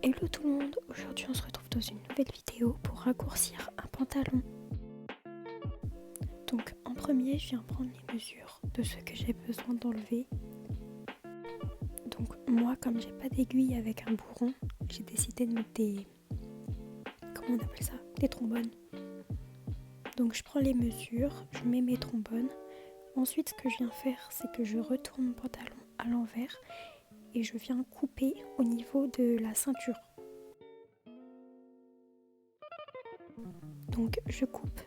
Hello tout le monde, aujourd'hui on se retrouve dans une nouvelle vidéo pour raccourcir un pantalon. Donc en premier je viens prendre les mesures de ce que j'ai besoin d'enlever. Donc moi comme j'ai pas d'aiguille avec un bourron, j'ai décidé de mettre des... comment on appelle ça? Des trombones. Donc je prends les mesures, je mets mes trombones. Ensuite ce que je viens faire c'est que je retourne mon pantalon à l'envers et je viens couper au niveau de la ceinture. Donc je coupe,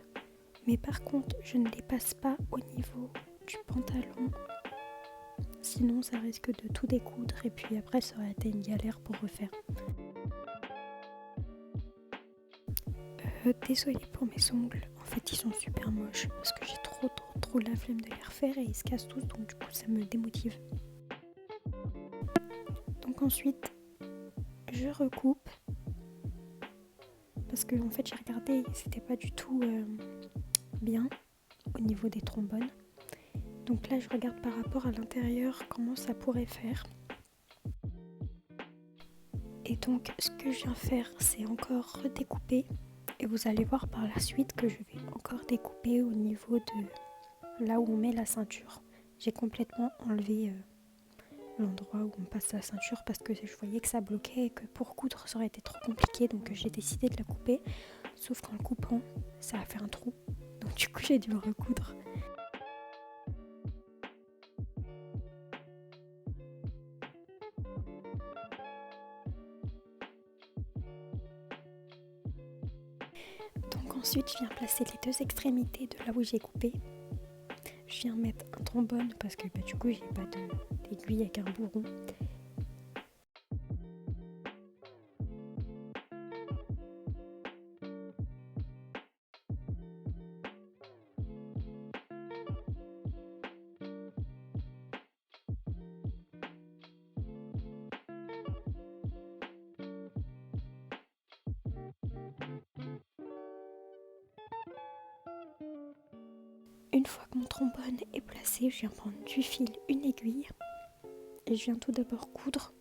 mais par contre je ne dépasse pas au niveau du pantalon, sinon ça risque de tout découdre et puis après ça aurait été une galère pour refaire. Désolée pour mes ongles, en fait ils sont super moches parce que j'ai trop la flemme de les refaire et ils se cassent tous, donc du coup ça me démotive. Donc ensuite je recoupe parce que en fait j'ai regardé, c'était pas du tout bien au niveau des trombones. Donc là je regarde par rapport à l'intérieur comment ça pourrait faire. Et donc ce que je viens faire c'est encore redécouper. Et vous allez voir par la suite que je vais encore découper au niveau de là où on met la ceinture. J'ai complètement enlevé l'endroit où on passe la ceinture parce que je voyais que ça bloquait et que pour coudre ça aurait été trop compliqué. Donc j'ai décidé de la couper. Sauf qu'en le coupant, ça a fait un trou. Donc du coup j'ai dû le recoudre. Donc ensuite je viens placer les deux extrémités de là où j'ai coupé. Je viens mettre un trombone parce que du coup j'ai pas d'aiguille avec un bourron. Une fois que mon trombone est placé, je viens prendre du fil, une aiguille et je viens tout d'abord coudre.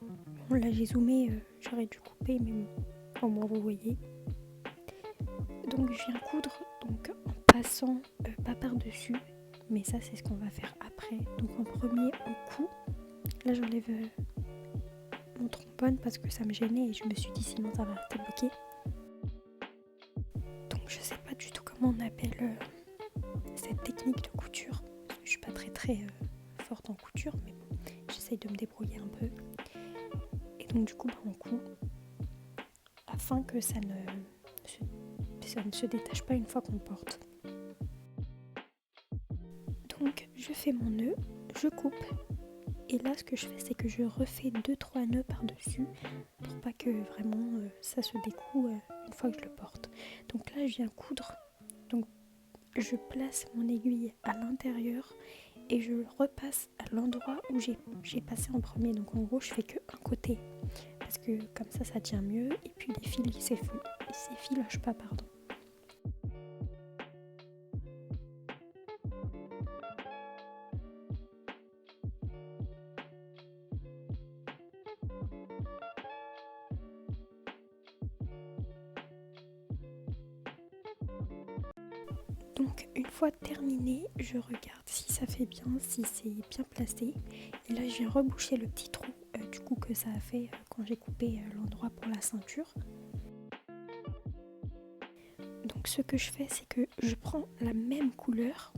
Bon, là j'ai zoomé, j'aurais dû couper mais au moins vous voyez. Donc je viens coudre donc, en passant pas par-dessus, mais ça c'est ce qu'on va faire après. Donc en premier on coud. Là j'enlève mon trombone parce que ça me gênait et je me suis dit sinon ça va rester bloqué. Donc je sais pas du tout comment on appelle cette technique de couture. Je suis pas très forte en couture mais bon, j'essaye de me débrouiller un peu. Et donc du coup on coud afin que ça ne se détache pas une fois qu'on porte. Donc je fais mon nœud, je coupe et là ce que je fais c'est que je refais 2-3 nœuds par dessus pour pas que vraiment ça se découd une fois que je le porte. Donc là je viens coudre, donc je place mon aiguille à l'intérieur et je repasse à l'endroit où j'ai passé en premier. Donc en gros je fais que un côté parce que comme ça tient mieux et puis les fils ils s'effilagent pas pardon. Donc une fois terminé, je regarde si ça fait bien, si c'est bien placé. Et là je viens reboucher le petit trou du coup que ça a fait quand j'ai coupé l'endroit pour la ceinture. Donc ce que je fais c'est que je prends la même couleur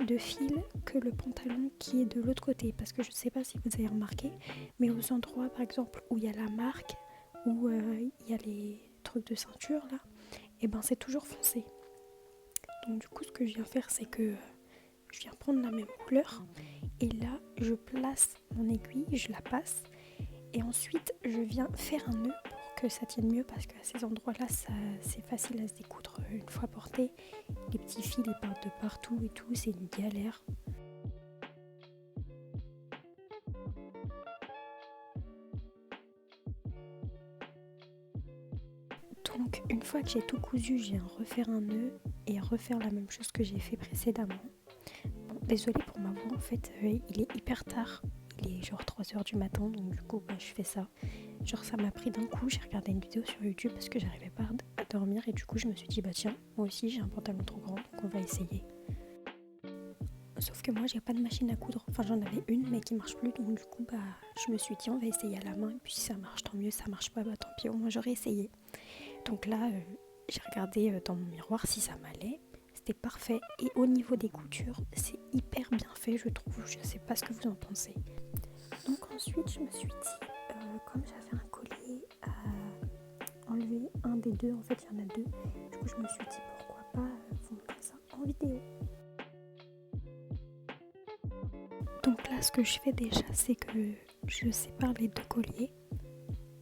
de fil que le pantalon qui est de l'autre côté. Parce que je ne sais pas si vous avez remarqué, mais aux endroits par exemple où il y a la marque, où il y a les trucs de ceinture là, et ben c'est toujours foncé. Donc du coup ce que je viens faire c'est que je viens prendre la même couleur et là je place mon aiguille, je la passe et ensuite je viens faire un nœud pour que ça tienne mieux parce qu'à ces endroits là c'est facile à se découdre une fois porté. Les petits fils ils partent de partout et tout, c'est une galère. Donc une fois que j'ai tout cousu, je viens refaire un nœud et refaire la même chose que j'ai fait précédemment. Bon, désolée pour ma voix en fait, il est hyper tard, il est genre 3h du matin donc du coup je fais ça. Genre ça m'a pris d'un coup, j'ai regardé une vidéo sur YouTube parce que j'arrivais pas à dormir et du coup je me suis dit bah tiens, moi aussi j'ai un pantalon trop grand donc on va essayer. Sauf que moi j'ai pas de machine à coudre, enfin j'en avais une mais qui marche plus donc du coup bah je me suis dit on va essayer à la main et puis si ça marche tant mieux, ça marche pas bah tant pis, au moins j'aurais essayé. Donc là j'ai regardé dans mon miroir si ça m'allait, c'était parfait et au niveau des coutures c'est hyper bien fait je trouve, je sais pas ce que vous en pensez. Donc ensuite je me suis dit comme j'avais un collier à enlever un des deux, en fait il y en a deux, du coup je me suis dit pourquoi pas vous montrer ça en vidéo. Donc là ce que je fais déjà c'est que je sépare les deux colliers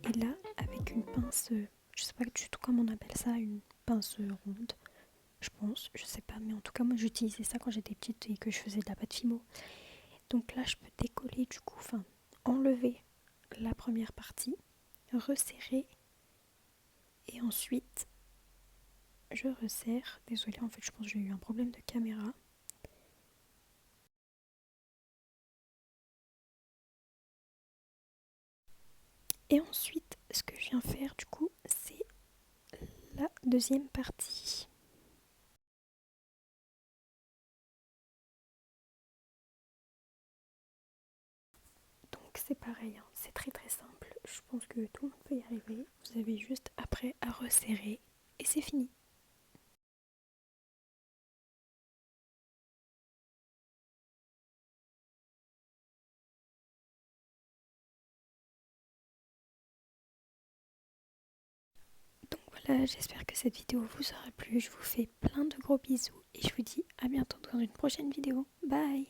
et là avec une pince, je sais pas du tout comment on appelle ça, une pince ronde je pense, je sais pas, mais en tout cas moi j'utilisais ça quand j'étais petite et que je faisais de la pâte fimo. Donc là je peux décoller du coup, enfin enlever la première partie, resserrer et ensuite je resserre. Désolée en fait je pense que j'ai eu un problème de caméra. Et ensuite ce que je viens faire du coup c'est la deuxième partie. Donc c'est pareil, hein, c'est très très simple. Je pense que tout le monde peut y arriver. Vous avez juste après à resserrer et c'est fini. Donc voilà, j'espère que cette vidéo vous aura plu. Je vous fais plein de gros bisous et je vous dis à bientôt dans une prochaine vidéo. Bye!